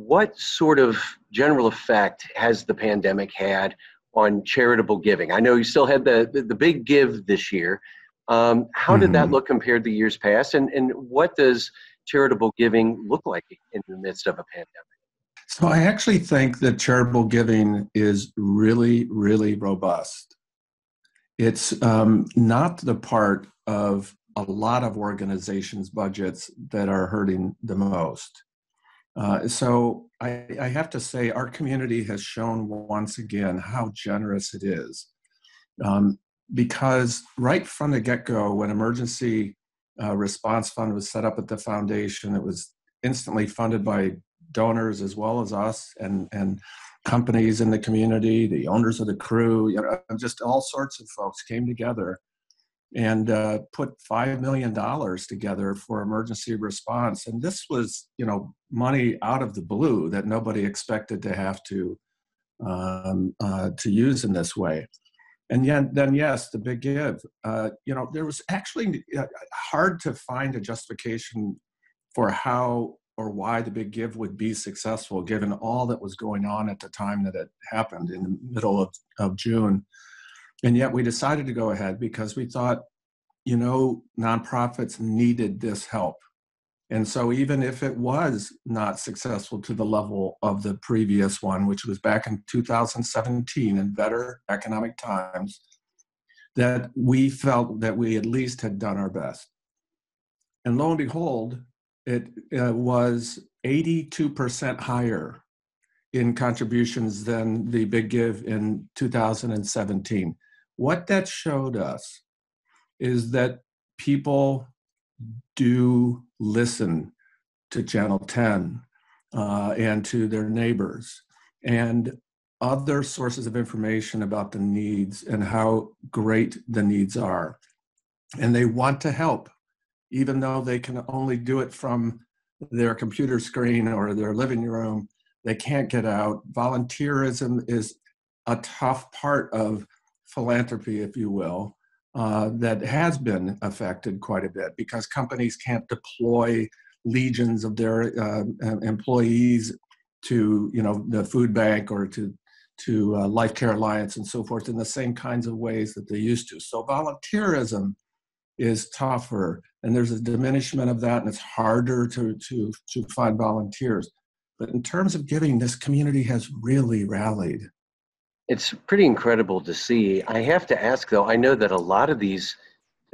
what sort of general effect has the pandemic had on charitable giving? I know you still had the big give this year. How did that Mhm. look compared to years past? And what does charitable giving look like in the midst of a pandemic? So I actually think that charitable giving is really, really robust. It's not the part of a lot of organizations' budgets that are hurting the most. So I have to say, our community has shown once again how generous it is. Um, because right from the get-go, when emergency response fund was set up at the foundation, it was instantly funded by donors as well as us and companies in the community, the owners of the crew, just all sorts of folks came together and put $5 million together for emergency response. And this was, money out of the blue that nobody expected to have to use in this way. And yet, then yes, the big give. There was actually hard to find a justification for how or why the big give would be successful, given all that was going on at the time that it happened in the middle of June. And yet we decided to go ahead because we thought, nonprofits needed this help. And so even if it was not successful to the level of the previous one, which was back in 2017 in better economic times, that we felt that we at least had done our best. And lo and behold, it was 82% higher in contributions than the big give in 2017. What that showed us is that people do listen to Channel 10 and to their neighbors and other sources of information about the needs and how great the needs are. And they want to help, even though they can only do it from their computer screen or their living room. They can't get out. Volunteerism is a tough part of philanthropy, if you will, that has been affected quite a bit because companies can't deploy legions of their employees to, the food bank or to Life Care Alliance and so forth in the same kinds of ways that they used to. So volunteerism is tougher, and there's a diminishment of that, and it's harder to find volunteers. But in terms of giving, this community has really rallied. It's pretty incredible to see. I have to ask, though, I know that a lot of these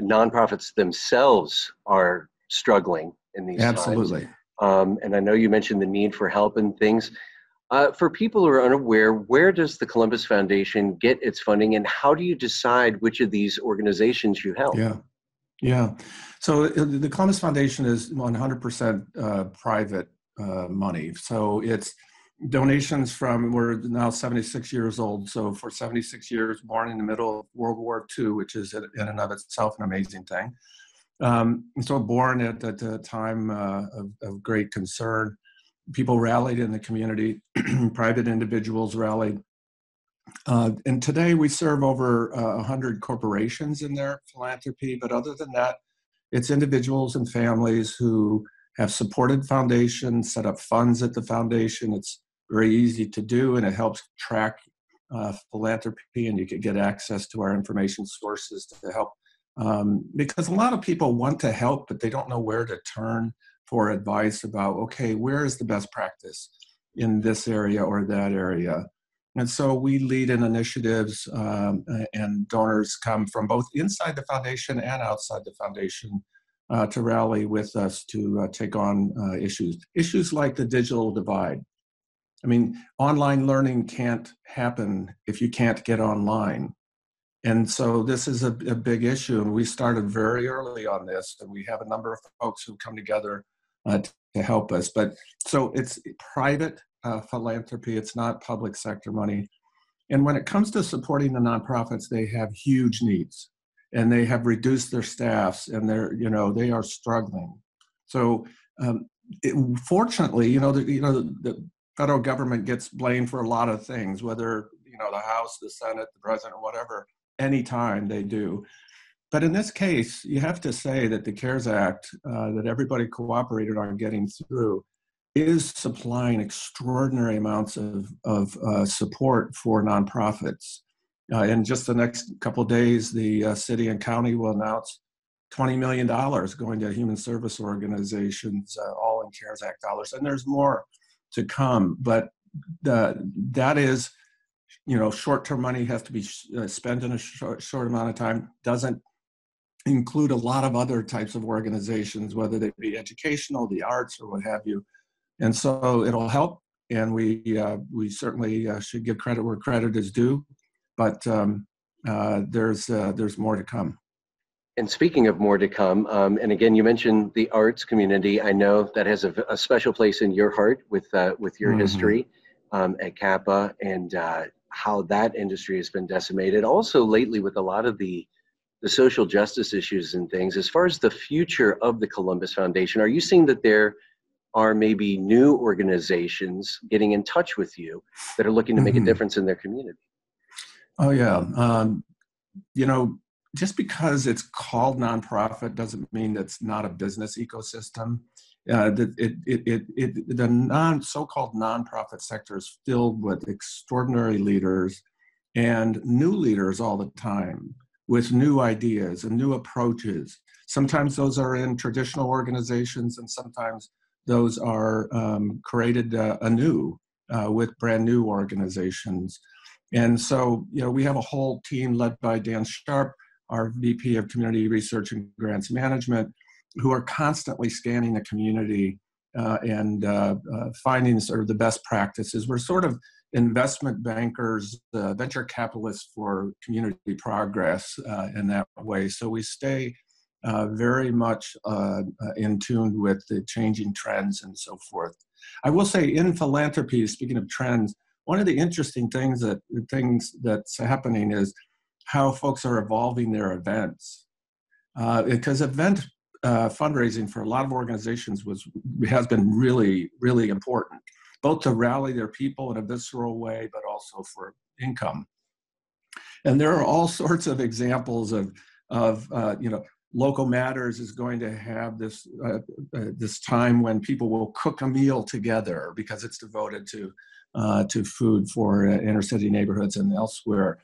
nonprofits themselves are struggling in these times. Absolutely. And I know you mentioned the need for help and things. For people who are unaware, where does the Columbus Foundation get its funding, and how do you decide which of these organizations you help? Yeah. Yeah. So the Columbus Foundation is 100% private money. So it's donations from, we're now 76 years old. So for 76 years, born in the middle of World War II, which is in and of itself an amazing thing. So born at a time of great concern, people rallied in the community, private individuals rallied. And today we serve over 100 corporations in their philanthropy, but other than that, it's individuals and families who have supported foundations, set up funds at the foundation. It's very easy to do, and it helps track philanthropy, and you can get access to our information sources to help. Because a lot of people want to help, but they don't know where to turn for advice about, okay, where is the best practice in this area or that area? And so we lead in initiatives, and donors come from both inside the foundation and outside the foundation to rally with us to take on issues like the digital divide. I mean, online learning can't happen if you can't get online. And so this is a big issue, and we started very early on this, and we have a number of folks who come together to help us. But so it's private philanthropy, it's not public sector money. And when it comes to supporting the nonprofits, they have huge needs, and they have reduced their staffs, and they are struggling. So fortunately, the federal government gets blamed for a lot of things, whether the House, the Senate, the president, whatever. Anytime they do. But in this case, you have to say that the CARES Act that everybody cooperated on getting through is supplying extraordinary amounts of support for nonprofits. In just the next couple of days, the city and county will announce $20 million going to human service organizations, all in CARES Act dollars. And there's more to come, but that is, short-term money has to be spent in a short amount of time, doesn't include a lot of other types of organizations, whether they be educational, the arts, or what have you. And so it'll help, and we certainly should give credit where credit is due, but there's more to come. And speaking of more to come, and again, you mentioned the arts community. I know that has a special place in your heart with your history at Kappa, and how that industry has been decimated. Also lately with a lot of the social justice issues and things. As far as the future of the Columbus Foundation, are you seeing that there are maybe new organizations getting in touch with you that are looking to make a difference in their community? Oh yeah, just because it's called nonprofit doesn't mean it's not a business ecosystem. The so-called nonprofit sector is filled with extraordinary leaders and new leaders all the time with new ideas and new approaches. Sometimes those are in traditional organizations, and sometimes those are created anew with brand new organizations. And so, we have a whole team led by Dan Sharp, our VP of Community Research and Grants Management, who are constantly scanning the community and finding sort of the best practices. We're sort of investment bankers, venture capitalists for community progress in that way. So we stay very much in tune with the changing trends and so forth. I will say in philanthropy, speaking of trends, one of the interesting things that's happening is how folks are evolving their events. Because event fundraising for a lot of organizations has been really, really important, both to rally their people in a visceral way, but also for income. And there are all sorts of examples of Local Matters is going to have this time when people will cook a meal together because it's devoted to food for inner city neighborhoods and elsewhere.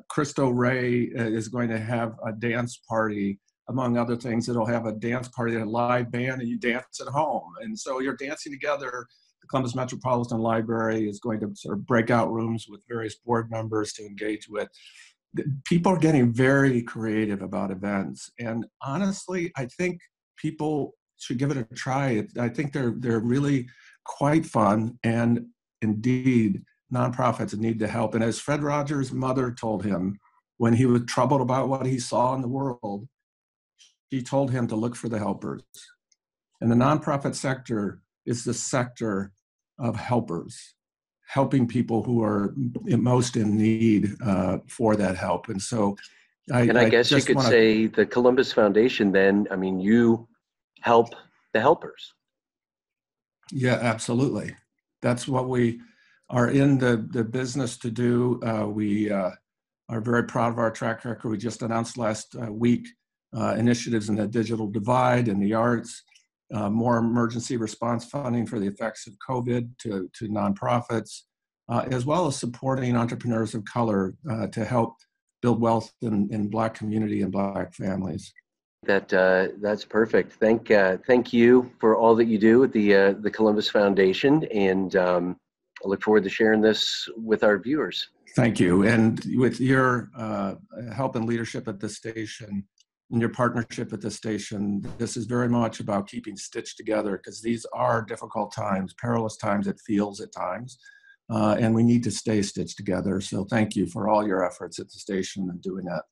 Cristo Rey is going to have a dance party. Among other things, it'll have a dance party, a live band, and you dance at home. And so you're dancing together. The Columbus Metropolitan Library is going to sort of break out rooms with various board members to engage with. People are getting very creative about events. And honestly, I think people should give it a try. I think they're really quite fun. And indeed, nonprofits need the help. And as Fred Rogers' mother told him when he was troubled about what he saw in the world, he told him to look for the helpers. And the nonprofit sector is the sector of helpers, helping people who are most in need for that help. And so I guess you could say the Columbus Foundation then, I mean, you help the helpers. Yeah, absolutely. That's what we are in the business to do. We are very proud of our track record. We just announced last week initiatives in the digital divide and the arts, more emergency response funding for the effects of COVID to nonprofits, as well as supporting entrepreneurs of color to help build wealth in Black community and Black families. That's perfect. Thank you for all that you do with the Columbus Foundation, and I look forward to sharing this with our viewers. Thank you, and with your help and leadership at this station, and your partnership at this station, this is very much about keeping stitched together, because these are difficult times, perilous times, it feels at times, and we need to stay stitched together. So thank you for all your efforts at the station and doing that.